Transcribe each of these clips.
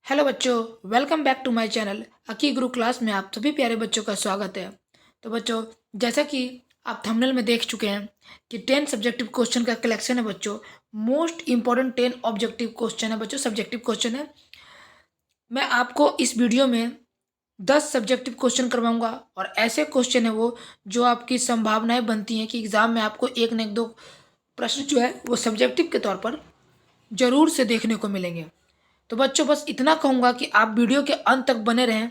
Hello बच्चों, welcome back to my channel Aki Guru class में आप सभी प्यारे बच्चों का स्वागत है। तो बच्चों, जैसा कि आप थंबनेल में देख चुके हैं कि 10 सब्जेक्टिव क्वेश्चन का कलेक्शन है बच्चों। मोस्ट इंपॉर्टेंट 10 ऑब्जेक्टिव क्वेश्चन है बच्चों, सब्जेक्टिव क्वेश्चन है। मैं आपको इस वीडियो में 10 सब्जेक्टिव क्वेश्चन करवाऊंगा और ऐसे क्वेश्चन है वो जो आपकी संभावनाएं बनती हैं कि एग्जाम में आपको एक न एक दो प्रश्न जो है वो सब्जेक्टिव के तौर पर जरूर से देखने को मिलेंगे। तो बच्चों, बस इतना कहूँगा कि आप वीडियो के अंत तक बने रहें।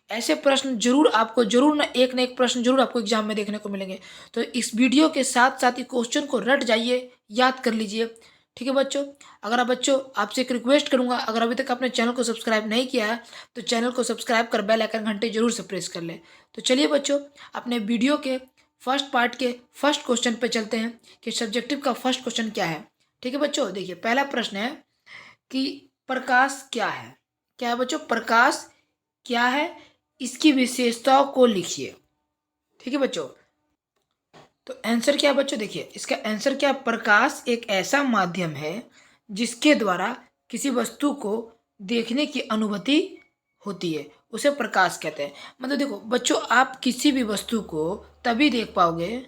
ऐसे प्रश्न जरूर ना एक प्रश्न जरूर आपको एग्जाम में देखने को मिलेंगे। तो इस वीडियो के साथ साथ ही क्वेश्चन को रट जाइए, याद कर लीजिए। ठीक है बच्चों। अगर आप बच्चों, आपसे एक रिक्वेस्ट करूंगा, अगर अभी तक आपने चैनल को सब्सक्राइब नहीं किया है तो चैनल को सब्सक्राइब कर बेल आइकन घंटे जरूर से प्रेस कर ले। तो चलिए बच्चों, अपने वीडियो के फर्स्ट पार्ट के फर्स्ट क्वेश्चन पे चलते हैं कि सब्जेक्टिव का फर्स्ट क्वेश्चन क्या है। ठीक है बच्चों, देखिए पहला प्रश्न है कि प्रकाश क्या है। क्या है बच्चों? प्रकाश क्या है, इसकी विशेषताओं को लिखिए। ठीक है बच्चों। तो आंसर क्या है बच्चों? देखिए इसका आंसर क्या है। प्रकाश एक ऐसा माध्यम है जिसके द्वारा किसी वस्तु को देखने की अनुभूति होती है, उसे प्रकाश कहते हैं। मतलब देखो बच्चों, आप किसी भी वस्तु को तभी देख पाओगे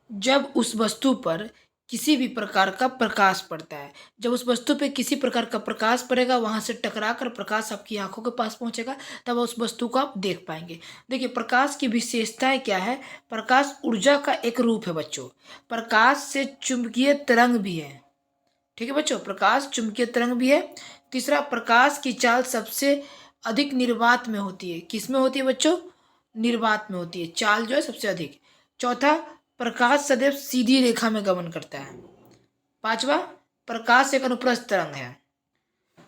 जब उस वस्तु पर किसी भी प्रकार का प्रकाश पड़ता है। जब उस वस्तु पे किसी प्रकार का प्रकाश पड़ेगा, वहां से टकरा कर प्रकाश आपकी आंखों के पास पहुंचेगा, तब उस वस्तु को आप देख पाएंगे। देखिए प्रकाश की विशेषताएं क्या है। प्रकाश ऊर्जा का एक रूप है बच्चों। प्रकाश से चुंबकीय तरंग भी है। ठीक है बच्चों, प्रकाश चुंबकीय तरंग भी है। तीसरा, प्रकाश की चाल सबसे अधिक निर्वात में होती है। किस में होती है बच्चों? निर्वात में होती है चाल जो है सबसे अधिक। चौथा, प्रकाश सदैव सीधी रेखा में गमन करता है। पांचवा, प्रकाश एक अनुप्रस्थ तरंग है।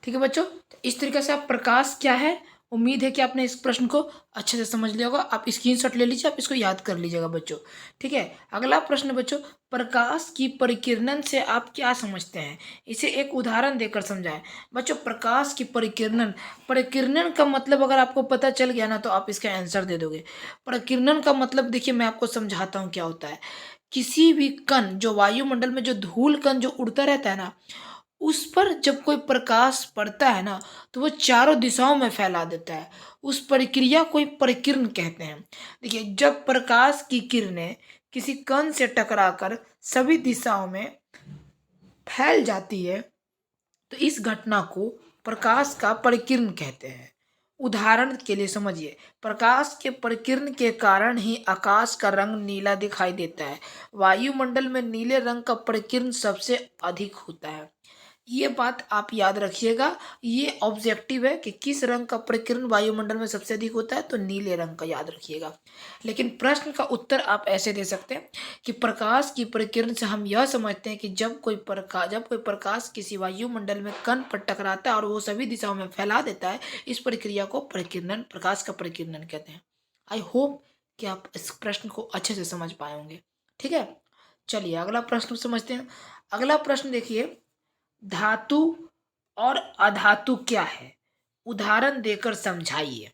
ठीक है बच्चों, तो इस तरीके से आप प्रकाश क्या है, उम्मीद है कि आपने इस प्रश्न को अच्छे से समझ लिया होगा। आप स्क्रीनशॉट ले लीजिए, आप इसको याद कर लीजिएगा बच्चों। ठीक है। अगला प्रश्न बच्चों, प्रकाश की परिकिरणन से आप क्या समझते हैं, इसे एक उदाहरण देकर समझाएं। बच्चों, प्रकाश की परिकिरणन, परिकिरणन का मतलब अगर आपको पता चल गया ना तो आप इसका आंसर दे दोगे। परिकिरणन का मतलब देखिए मैं आपको समझाता हूँ क्या होता है। किसी भी कण जो वायुमंडल में, जो धूल कण जो उड़ता रहता है ना, उस पर जब कोई प्रकाश पड़ता है ना तो वो चारों दिशाओं में फैला देता है। उस प्रक्रिया को ही परिकिरण कहते हैं। देखिए जब प्रकाश की किरणें किसी कण से टकराकर सभी दिशाओं में फैल जाती है तो इस घटना को प्रकाश का परिकिरण कहते हैं। उदाहरण के लिए समझिए, प्रकाश के परिकिरण के कारण ही आकाश का रंग नीला दिखाई देता है। वायुमंडल में नीले रंग का परिकिरण सबसे अधिक होता है। ये बात आप याद रखिएगा। ये ऑब्जेक्टिव है कि किस रंग का प्रकीर्णन वायुमंडल में सबसे अधिक होता है, तो नीले रंग का याद रखिएगा। लेकिन प्रश्न का उत्तर आप ऐसे दे सकते हैं कि प्रकाश की प्रकीर्णन से हम यह समझते हैं कि जब कोई प्रकाश किसी वायुमंडल में कण पर टकराता है और वो सभी दिशाओं में फैला देता है, इस प्रक्रिया को प्रकीर्णन, प्रकाश का प्रकीर्णन कहते हैं। आई होप कि आप इस प्रश्न को अच्छे से समझ पाए होंगे। ठीक है, चलिए अगला प्रश्न समझते हैं। अगला प्रश्न देखिए, धातु और अधातु क्या है, उदाहरण देकर समझाइए।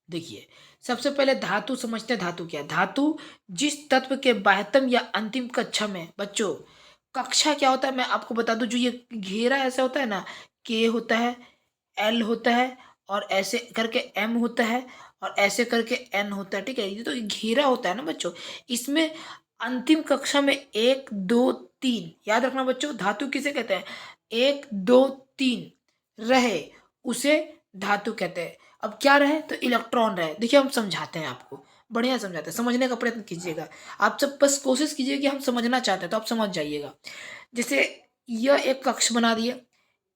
देखिए सबसे पहले धातु समझते हैं। धातु क्या है? धातु जिस तत्व के बाह्यतम या अंतिम कक्षा में, बच्चों कक्षा क्या होता है मैं आपको बता दूं। जो ये घेरा ऐसा होता है ना, के होता है, एल होता है, और ऐसे करके एम होता है, और ऐसे करके एन होता है। ठीक है, ये तो घेरा होता है ना बच्चों। इसमें अंतिम कक्षा में एक दो तीन, याद रखना बच्चों, धातु किसे कहते हैं? एक दो तीन रहे उसे धातु कहते हैं। अब क्या रहे? तो इलेक्ट्रॉन रहे। देखिए हम समझाते हैं आपको, बढ़िया समझाते हैं, समझने का प्रयत्न कीजिएगा। आप सब बस कोशिश कीजिए कि हम समझना चाहते हैं तो आप समझ जाइएगा। जैसे यह एक कक्ष बना दिए,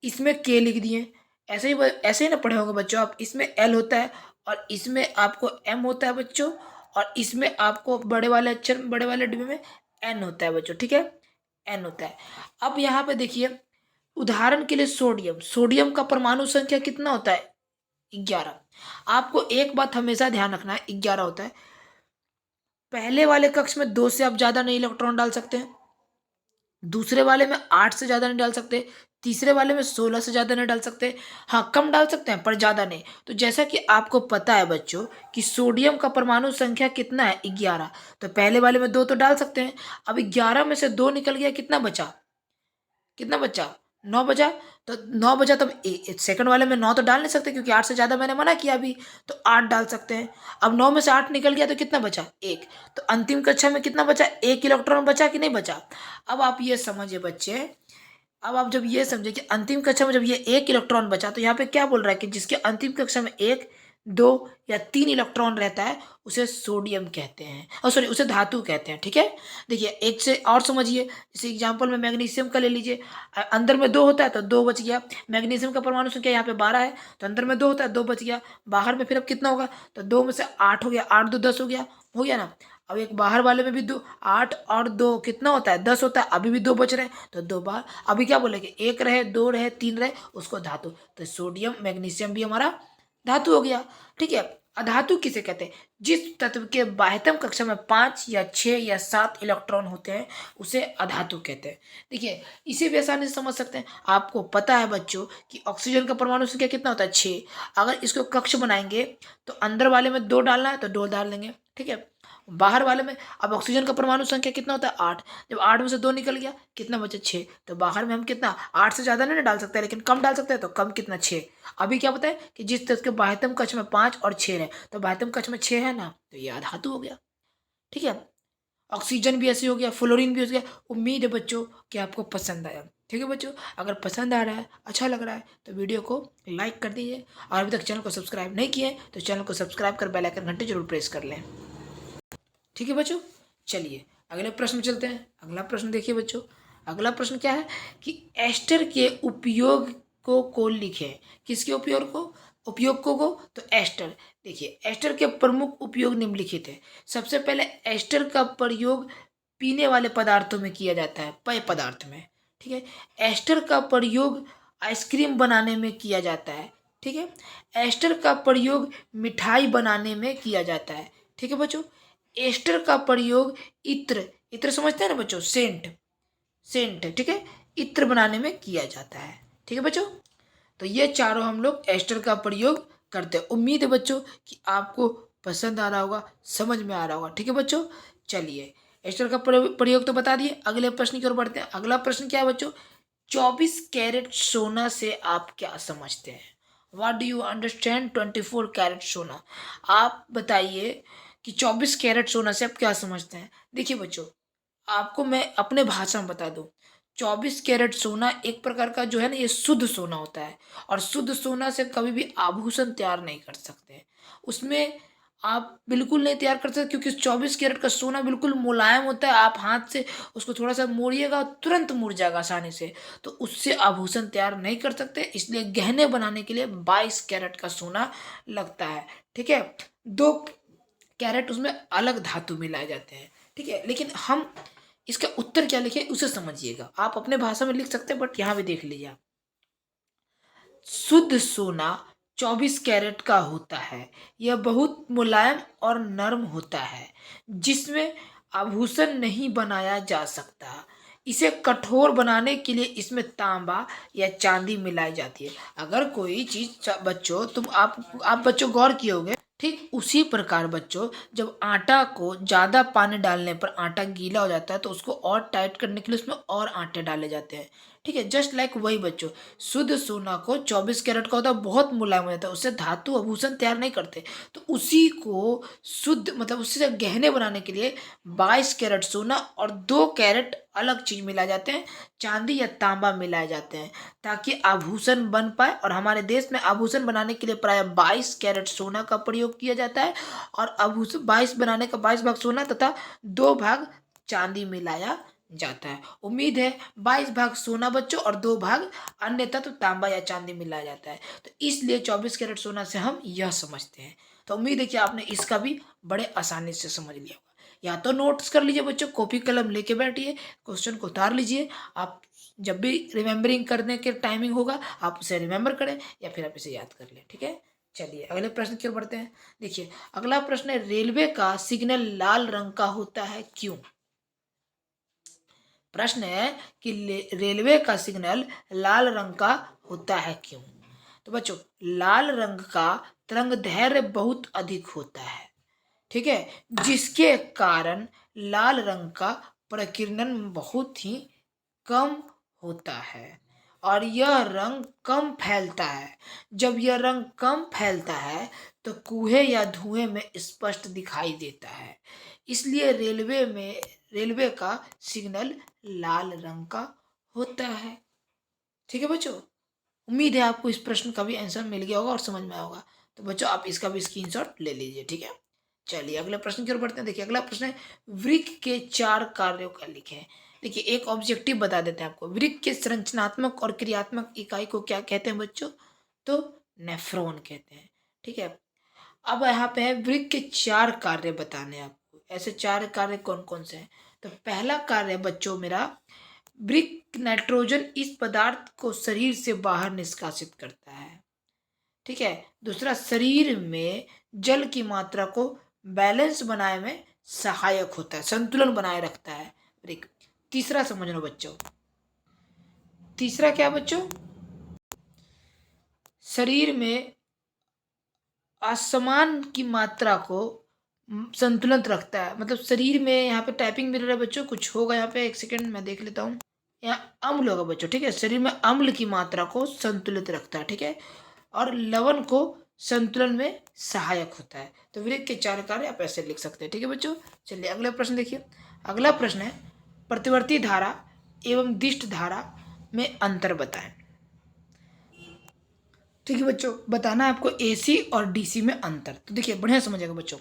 इसमें के लिख दिए। ऐसे ही ना पढ़े होंगे बच्चों आप। इसमें एल होता है और इसमें आपको एम होता है बच्चों, और इसमें आपको बड़े वाले अक्षर में, बड़े वाले डिब्बे में एन होता है बच्चों। ठीक है, एन होता है। अब यहाँ पे देखिए उदाहरण के लिए सोडियम, सोडियम का परमाणु संख्या कितना होता है? 11। आपको एक बात हमेशा ध्यान रखना है, 11 होता है। पहले वाले कक्ष में 2 से आप ज्यादा नहीं इलेक्ट्रॉन डाल सकते हैं, दूसरे वाले में 8 से ज्यादा नहीं डाल सकते, तीसरे वाले में 16 से ज्यादा नहीं डाल सकते। हाँ कम डाल सकते हैं पर ज्यादा नहीं। तो जैसा कि आपको पता है बच्चों कि सोडियम का परमाणु संख्या कितना है? 11। तो पहले वाले में 2 तो डाल सकते हैं। अब 11 में से 2 निकल गया, कितना बचा? कितना बचा? 9 बचा। तो 9 बजा, तब सेकंड वाले में 9 तो डाल नहीं सकते क्योंकि 8 से ज़्यादा मैंने मना किया अभी, तो 8 डाल सकते हैं। अब 9 में से 8 निकल गया तो कितना बचा? 1। तो अंतिम कक्षा में कितना बचा? 1 इलेक्ट्रॉन बचा कि नहीं बचा? अब आप ये समझिए बच्चे, अब आप जब ये समझे कि अंतिम कक्षा में जब ये 1 इलेक्ट्रॉन बचा, तो यहाँ पे क्या बोल रहा है कि जिसके अंतिम कक्षा में 1, 2 या 3 इलेक्ट्रॉन रहता है उसे सोडियम कहते हैं, और सॉरी उसे धातु कहते हैं। ठीक है, देखिए एक से और समझिए, जैसे एग्जांपल में मैग्नीशियम का ले लीजिए। अंदर में 2 होता है तो 2 बच गया। मैग्नीशियम का परमाणु संख्या यहाँ पे 12 है, तो अंदर में 2 होता है, 2 बच गया। बाहर में फिर अब कितना होगा? तो 2 में से 8 हो गया, 8 2 10 हो गया ना। अब एक बाहर वाले में भी 2, 8 और 2 कितना होता है? 10 होता है। अभी भी 2 बच रहे हैं, तो 2 बार। अभी क्या बोलेंगे? 1 रहे, 2 रहे, 3 रहे, उसको धातु। तो सोडियम मैग्नीशियम भी हमारा धातु हो गया। ठीक है, अधातु किसे कहते हैं? जिस तत्व के बाह्यतम कक्षा में 5 या 6 या 7 इलेक्ट्रॉन होते हैं उसे अधातु कहते हैं। देखिए इसे भी आसानी से समझ सकते हैं। आपको पता है बच्चों कि ऑक्सीजन का परमाणु संख्या कितना होता है? 6। अगर इसको कक्ष बनाएंगे तो अंदर वाले में 2 डालना है तो 2 डाल देंगे। ठीक है, बाहर वाले में अब ऑक्सीजन का परमाणु संख्या कितना होता है? 8। जब 8 में से 2 निकल गया, कितना बचा? 6। तो बाहर में हम कितना 8 से ज़्यादा नहीं डाल सकते, लेकिन कम डाल सकते हैं, तो कम कितना? 6। अभी क्या बताए कि जिस तत्व के बाह्यतम कक्ष में 5 और 6 है, तो बाह्यतम कक्ष में 6 है ना, तो ये अधातु हो गया। ठीक है, ऑक्सीजन भी ऐसे हो गया, फ्लोरीन भी हो गया। उम्मीद है बच्चों कि आपको पसंद आया। ठीक है बच्चों, अगर पसंद आ रहा है, अच्छा लग रहा है, तो वीडियो को लाइक कर दीजिए, और अभी तक चैनल को सब्सक्राइब नहीं किए तो चैनल को सब्सक्राइब कर बेल आइकन घंटे जरूर प्रेस कर लें। ठीक है बच्चों, चलिए अगले प्रश्न में चलते हैं। अगला प्रश्न देखिए बच्चों, अगला प्रश्न क्या है कि एस्टर के उपयोग को लिखें। किसके उपयोग को? तो एस्टर। देखिए एस्टर के प्रमुख उपयोग निम्नलिखित है। सबसे पहले एस्टर का प्रयोग पीने वाले पदार्थों में किया जाता है, पेय पदार्थ में। ठीक है, एस्टर का प्रयोग आइसक्रीम बनाने में किया जाता है। ठीक है, एस्टर का प्रयोग मिठाई बनाने में किया जाता है। ठीक है बच्चों, एस्टर का प्रयोग इत्र, इत्र समझते हैं ना बच्चों? सेंट, ठीक है, इत्र बनाने में किया जाता है। ठीक है बच्चों, तो ये चारों हम लोग एस्टर का प्रयोग करते हैं। उम्मीद है बच्चों कि आपको पसंद आ रहा होगा, समझ में आ रहा होगा। ठीक है बच्चों, चलिए एस्टर का प्रयोग तो बता दिए, अगले प्रश्न की ओर बढ़ते हैं। अगला प्रश्न क्या है बच्चों? 24 कैरेट सोना से आप क्या समझते हैं? What do you understand 24 carat सोना? आप बताइए कि 24 कैरेट सोना से आप क्या समझते हैं। देखिए बच्चों, आपको मैं अपने भाषा में बता दूं, 24 कैरेट सोना एक प्रकार का जो है ना, ये शुद्ध सोना होता है, और शुद्ध सोना से कभी भी आभूषण तैयार नहीं कर सकते। उसमें आप बिल्कुल नहीं तैयार कर सकते, क्योंकि 24 कैरेट का सोना बिल्कुल मुलायम होता है। आप हाथ से उसको थोड़ा सा मोड़िएगा, तुरंत मुड़ जाएगा आसानी से, तो उससे आभूषण तैयार नहीं कर सकते। इसलिए गहने बनाने के लिए 22 कैरेट का सोना लगता है। ठीक है, 2 कैरेट उसमें अलग धातु मिलाए जाते हैं। ठीक है, लेकिन हम इसका उत्तर क्या लिखे उसे समझिएगा। आप अपने भाषा में लिख सकते हैं, बट यहाँ भी देख लीजिए आप। शुद्ध सोना 24 कैरेट का होता है। यह बहुत मुलायम और नर्म होता है, जिसमें आभूषण नहीं बनाया जा सकता। इसे कठोर बनाने के लिए इसमें तांबा या चांदी मिलाई जाती है। अगर कोई चीज बच्चों, आप बच्चों गौर किए होंगे, ठीक उसी प्रकार बच्चों, जब आटा को ज़्यादा पानी डालने पर आटा गीला हो जाता है, तो उसको और टाइट करने के लिए उसमें और आटे डाले जाते हैं। ठीक है, जस्ट लाइक वही बच्चों, शुद्ध सोना को 24 कैरेट का होता है, बहुत मुलायम हो जाता है, उससे धातु आभूषण तैयार नहीं करते। तो उसी को शुद्ध मतलब उससे गहने बनाने के लिए 22 कैरेट सोना और 2 कैरेट अलग चीज मिलाए जाते हैं, चांदी या तांबा मिलाए जाते हैं, ताकि आभूषण बन पाए। और हमारे देश में आभूषण बनाने के लिए प्राय 22 कैरेट सोना का प्रयोग किया जाता है, और आभूषण 22 बनाने का 22 भाग सोना तथा 2 भाग चांदी मिलाया जाता है। उम्मीद है 22 भाग सोना बच्चों और 2 भाग अन्य तत्व तांबा या चांदी मिलाया जाता है। तो इसलिए 24 कैरेट सोना से हम यह समझते हैं। तो उम्मीद है कि आपने इसका भी बड़े आसानी से समझ लिया होगा। या तो नोट्स कर लीजिए बच्चों, कॉपी कलम लेके बैठिए, क्वेश्चन को उतार लीजिए। आप जब भी रिमेम्बरिंग करने के टाइमिंग होगा, आप उसे रिमेम्बर करें या फिर आप इसे याद कर लें। ठीक है, चलिए अगले प्रश्न की ओर बढ़ते हैं। देखिए अगला प्रश्न है, रेलवे का सिग्नल लाल रंग का होता है क्यों? प्रश्न है कि रेलवे का सिग्नल लाल रंग का होता है क्यों? तो बच्चों, लाल रंग का तरंग दैर्घ्य बहुत अधिक होता है। ठीक है, जिसके कारण लाल रंग का प्रकीर्णन बहुत ही कम होता है। और यह रंग कम फैलता है। जब यह रंग कम फैलता है तो कुएं या धुएं में स्पष्ट दिखाई देता है। इसलिए रेलवे का सिग्नल लाल रंग का होता है। ठीक है बच्चों, उम्मीद है आपको इस प्रश्न का भी आंसर मिल गया होगा और समझ में आया होगा। तो बच्चों आप इसका भी स्क्रीनशॉट ले लीजिए। ठीक है, चलिए अगले प्रश्न की ओर बढ़ते हैं। देखिए अगला प्रश्न है, वृक्क के 4 कार्यों का लिखें। देखिए एक ऑब्जेक्टिव बता देते हैं आपको। वृक्क के संरचनात्मक और क्रियात्मक इकाई को क्या कहते हैं बच्चों? तो नेफ्रॉन कहते हैं। ठीक है, अब यहाँ पे है वृक्क के 4 कार्य बताने हैं आपको। ऐसे 4 कार्य कौन कौन से हैं? तो पहला कार्य बच्चों मेरा, वृक्क नाइट्रोजन इस पदार्थ को शरीर से बाहर निष्कासित करता है। ठीक है, दूसरा, शरीर में जल की मात्रा को बैलेंस बनाए में सहायक होता है, संतुलन बनाए रखता है वृक्क। तीसरा समझ लो बच्चों, तीसरा क्या बच्चों? शरीर में असमान की मात्रा को संतुलित रखता है। मतलब शरीर में, यहाँ पे टाइपिंग मिल रहा है बच्चों, कुछ होगा यहाँ पे, एक सेकेंड मैं देख लेता हूँ। यहाँ अम्ल होगा बच्चों। ठीक है, शरीर में अम्ल की मात्रा को संतुलित रखता है। ठीक है, और लवण को संतुलन में सहायक होता है। तो वृक्क के 4 कार्य आप ऐसे लिख सकते हैं। ठीक है बच्चों, चलिए अगला प्रश्न देखिए। अगला प्रश्न है, प्रतिवर्ती धारा एवं दिष्ट धारा में अंतर बताएं। ठीक है बच्चों, बताना है आपको एसी और डीसी में अंतर। तो देखिए बढ़िया समझिएगा बच्चों,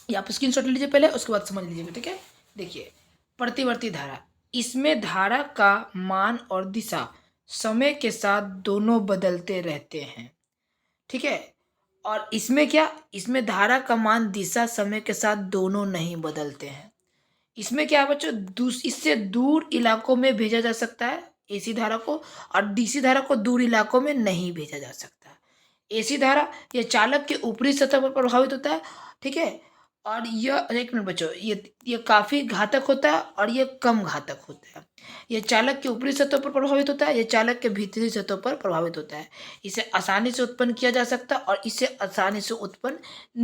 ये आप स्क्रीनशॉट लीजिए पहले, उसके बाद समझ लीजिएगा। ठीक है, देखिए प्रतिवर्ती धारा, इसमें धारा का मान और दिशा समय के साथ दोनों बदलते रहते हैं। ठीक है, और इसमें क्या, इसमें धारा का मान दिशा समय के साथ दोनों नहीं बदलते हैं। इसमें क्या है बच्चों, इससे दूर इलाकों में भेजा जा सकता है एसी धारा को, और डीसी धारा को दूर इलाकों में नहीं भेजा जा सकता। एसी धारा यह चालक के ऊपरी सतह पर प्रभावित होता है। ठीक है, और यह, एक मिनट बच्चों, ये काफी घातक होता है और ये कम घातक होता है। यह चालक के ऊपरी सतह पर प्रभावित होता है, यह चालक के भीतरी सतह पर प्रभावित होता है। इसे आसानी से उत्पन्न किया जा सकता है और इसे आसानी से उत्पन्न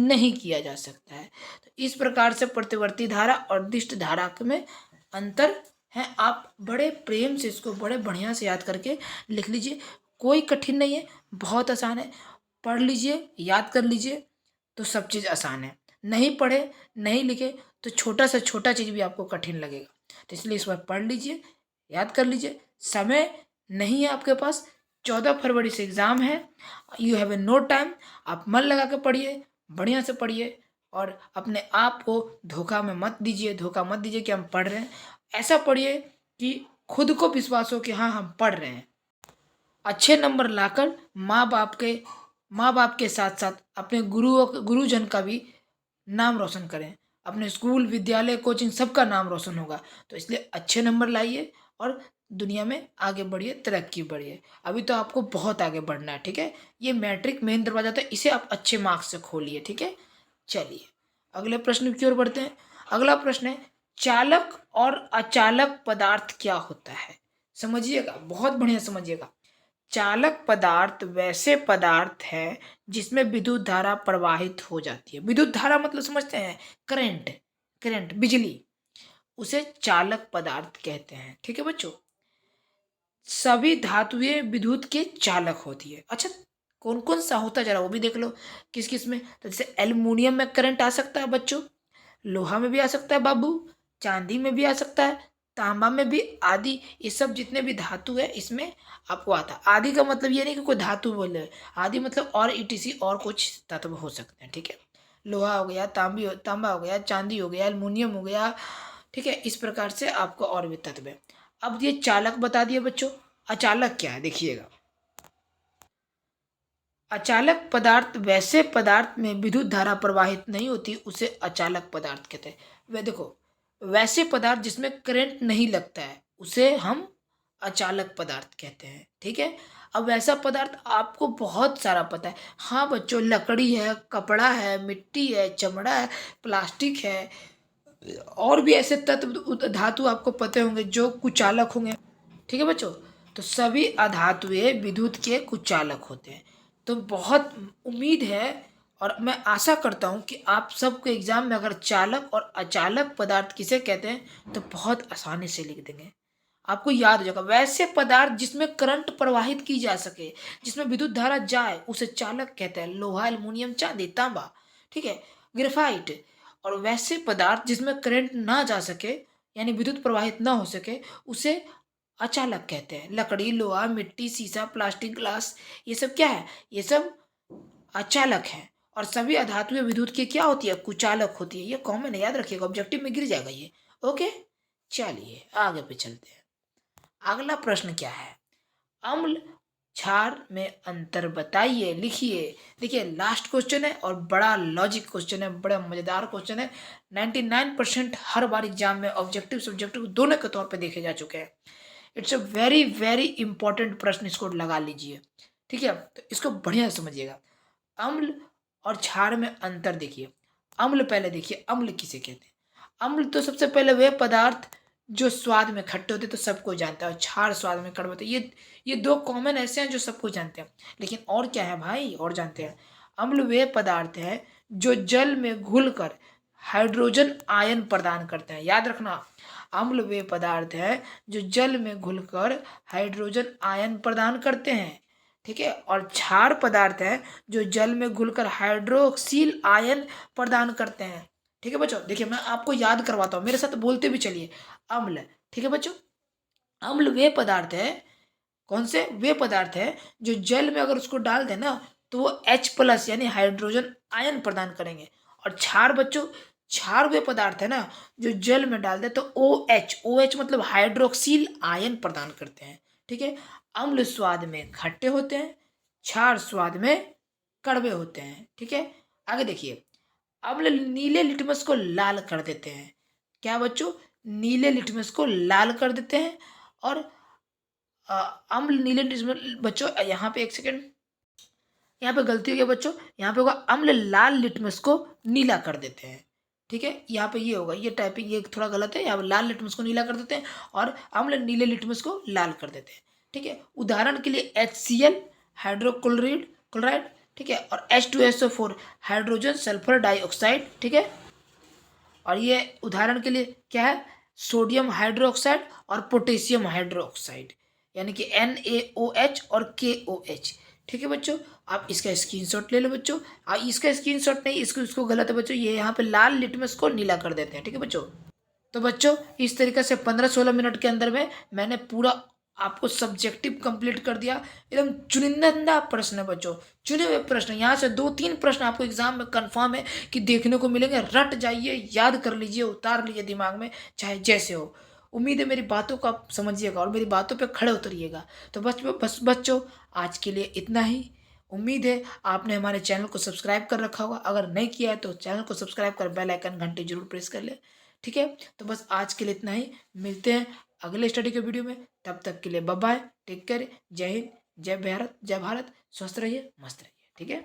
नहीं किया जा सकता है। तो इस प्रकार से प्रतिवर्ती धारा और दिष्ट धारा में अंतर है। आप बड़े प्रेम से इसको बड़े बढ़िया से याद करके लिख लीजिए, कोई कठिन नहीं है, बहुत आसान है। पढ़ लीजिए, याद कर लीजिए, तो सब चीज़ आसान है। नहीं पढ़े, नहीं लिखे, तो छोटा से छोटा चीज़ भी आपको कठिन लगेगा। तो इसलिए इस बार पढ़ लीजिए, याद कर लीजिए। समय नहीं है आपके पास, 14 फरवरी से एग्ज़ाम है, you have a no time. आप मन लगा के पढ़िए, बढ़िया से पढ़िए, और अपने आप को धोखा में मत दीजिए, धोखा मत दीजिए कि हम पढ़ रहे हैं। ऐसा पढ़िए कि खुद को विश्वास हो कि हाँ हम पढ़ रहे हैं। अच्छे नंबर लाकर माँ बाप के साथ साथ अपने गुरुजन का भी नाम रोशन करें। अपने स्कूल, विद्यालय, कोचिंग सबका नाम रोशन होगा। तो इसलिए अच्छे नंबर लाइए और दुनिया में आगे बढ़िए, तरक्की बढ़िए। अभी तो आपको बहुत आगे बढ़ना है। ठीक है, ये मैट्रिक मेन दरवाजा था, इसे आप अच्छे मार्क्स से खोलिए। ठीक है, चलिए अगले प्रश्न की ओर बढ़ते हैं। अगला प्रश्न है, चालक और अचालक पदार्थ क्या होता है? समझिएगा, बहुत बढ़िया समझिएगा। चालक पदार्थ वैसे पदार्थ है जिसमें विद्युत धारा प्रवाहित हो जाती है। विद्युत धारा मतलब समझते हैं, करंट, करंट, बिजली, उसे चालक पदार्थ कहते हैं। ठीक है बच्चों, सभी धातुएं विद्युत के चालक होती है। अच्छा, कौन कौन सा होता है जरा वो भी देख लो, किस किस में। तो जैसे एल्युमिनियम में करंट आ सकता है बच्चों, लोहा में भी आ सकता है बाबू, चांदी में भी आ सकता है, तांबा में भी, आदि, ये सब जितने भी धातु है इसमें आपको आता है। आदि का मतलब ये नहीं कि कोई धातु बोले, आदि मतलब और ईटीसी और कुछ तत्व हो सकते हैं। ठीक है, लोहा हो गया, तांबा हो गया, चांदी हो गया, एल्युमिनियम हो गया। ठीक है, इस प्रकार से आपको और भी तत्व है। अब ये चालक बता दिए बच्चों, अचालक क्या है देखिएगा। अचालक पदार्थ वैसे पदार्थ में विद्युत धारा प्रवाहित नहीं होती, उसे अचालक पदार्थ कहते हैं। वे देखो, वैसे पदार्थ जिसमें करंट नहीं लगता है उसे हम अचालक पदार्थ कहते हैं। ठीक है, अब वैसा पदार्थ आपको बहुत सारा पता है। हाँ बच्चों, लकड़ी है, कपड़ा है, मिट्टी है, चमड़ा है, प्लास्टिक है, और भी ऐसे तत्व धातु आपको पते होंगे जो कुचालक होंगे। ठीक है बच्चों, तो सभी अधातुएं विद्युत के कुचालक होते हैं। तो बहुत उम्मीद है और मैं आशा करता हूँ कि आप सबको एग्जाम में अगर चालक और अचालक पदार्थ किसे कहते हैं तो बहुत आसानी से लिख देंगे। आपको याद हो जाएगा। वैसे पदार्थ जिसमें करंट प्रवाहित की जा सके, जिसमें विद्युत धारा जाए, उसे चालक कहते हैं। लोहा, एल्युमिनियम, चांदी, तांबा, ठीक है, ग्रेफाइट। और वैसे पदार्थ जिसमें करंट ना जा सके, यानी विद्युत प्रवाहित ना हो सके, उसे अचालक कहते हैं। लकड़ी, लोहा, मिट्टी, शीशा, प्लास्टिक, ग्लास, ये सब क्या है? ये सब अचालक है। और सभी अधातुएं विद्युत की क्या होती है? कुचालक होती है। ये कॉमन है, याद रखिएगा, ऑब्जेक्टिव में गिर जाएगा ये। ओके, चलिए आगे पे चलते हैं। अगला प्रश्न क्या है? अम्ल क्षार में अंतर बताइए, लिखिए। देखिए, लास्ट क्वेश्चन है और बड़ा लॉजिक क्वेश्चन है, बड़ा मजेदार क्वेश्चन है। 99% हर बार एग्जाम में ऑब्जेक्टिव सब्जेक्टिव दोनों के तौर पे देखे जा चुके हैं। It's a very very important प्रश्न, इसको लगा लीजिए, ठीक है? तो इसको बढ़िया से समझिएगा। अम्ल और क्षार में अंतर देखिए। अम्ल पहले देखिए, अम्ल किसे कहते हैं? अम्ल तो सबसे पहले वे पदार्थ जो स्वाद में खट्टे होते हैं, तो सबको जानता है। और क्षार स्वाद में कड़वे होते हैं। ये दो कॉमन ऐसे हैं जो सबको जानते हैं। लेकिन और क्या है भाई, और जानते हैं? अम्ल वे पदार्थ हैं जो जल में घुलकर हाइड्रोजन आयन प्रदान करते हैं। याद रखना, अम्ल वे पदार्थ हैं जो जल में घुलकर हाइड्रोजन आयन प्रदान करते हैं, ठीक है। और क्षार पदार्थ है जो जल में घुलकर हाइड्रोक्सिल आयन प्रदान करते हैं, ठीक है बच्चों। देखिए, मैं आपको याद करवाता हूँ, मेरे साथ बोलते भी चलिए। अम्ल, ठीक है बच्चों, अम्ल वे पदार्थ है, कौन से? वे पदार्थ है जो जल में अगर उसको डाल दें ना, तो वो H+ यानी हाइड्रोजन आयन प्रदान करेंगे। और क्षार बच्चों, क्षार वे पदार्थ है ना जो जल में डाल दे तो OH मतलब हाइड्रोक्सिल आयन प्रदान करते हैं, ठीक है। अम्ल स्वाद में खट्टे होते हैं, क्षार स्वाद में कड़वे होते हैं, ठीक है। आगे देखिए, अम्ल नीले लिटमस को लाल कर देते हैं। क्या बच्चों? नीले लिटमस को लाल कर देते हैं। और अम्ल नीले लिटमस, बच्चों यहाँ पे एक सेकेंड, यहाँ पे गलती हो गया बच्चों। यहाँ पे होगा अम्ल लाल लिटमस को नीला कर देते हैं, ठीक है। यहाँ पे ये होगा, ये टाइपिंग ये थोड़ा गलत है। यहाँ पे लाल लिटमस को नीला कर देते हैं और अम्ल नीले लिटमस को लाल कर देते हैं, ठीक है। उदाहरण के लिए HCl हाइड्रोक्लोराइड क्लोराइड, ठीक है। और H2SO4 हाइड्रोजन सल्फर डाइऑक्साइड, ठीक है। और ये उदाहरण के लिए क्या है? सोडियम हाइड्रोक्साइड और पोटेशियम हाइड्रोक्साइड, यानी कि NaOH और KOH, ठीक है बच्चों। आप इसका स्क्रीनशॉट ले लो बच्चों। इसका स्क्रीनशॉट नहीं, इसको गलत है बच्चों। ये यहाँ पे लाल लिटमस को नीला कर देते हैं, ठीक है बच्चों। तो बच्चों, इस तरीके से 15-16 मिनट के अंदर में मैंने पूरा आपको सब्जेक्टिव कंप्लीट कर दिया। एकदम चुनिंदा प्रश्न है बच्चों, चुने हुए प्रश्न। यहाँ से 2-3 प्रश्न आपको एग्जाम में कंफर्म है कि देखने को मिलेंगे। रट जाइए, याद कर लीजिए, उतार लीजिए दिमाग में, चाहे जैसे हो। उम्मीद है मेरी बातों को आप समझिएगा और मेरी बातों पे खड़े उतरिएगा। तो बस बच्चों, आज के लिए इतना ही। उम्मीद है आपने हमारे चैनल को सब्सक्राइब कर रखा होगा। अगर नहीं किया है तो चैनल को सब्सक्राइब कर बेल आइकन घंटी जरूर प्रेस कर ले, ठीक है। तो बस आज के लिए इतना ही। मिलते हैं अगले स्टडी के वीडियो में। तब तक के लिए बाय बाय, टेक केयर, जय हिंद, जय भारत, जय भारत। स्वस्थ रहिए, मस्त रहिए, ठीक है।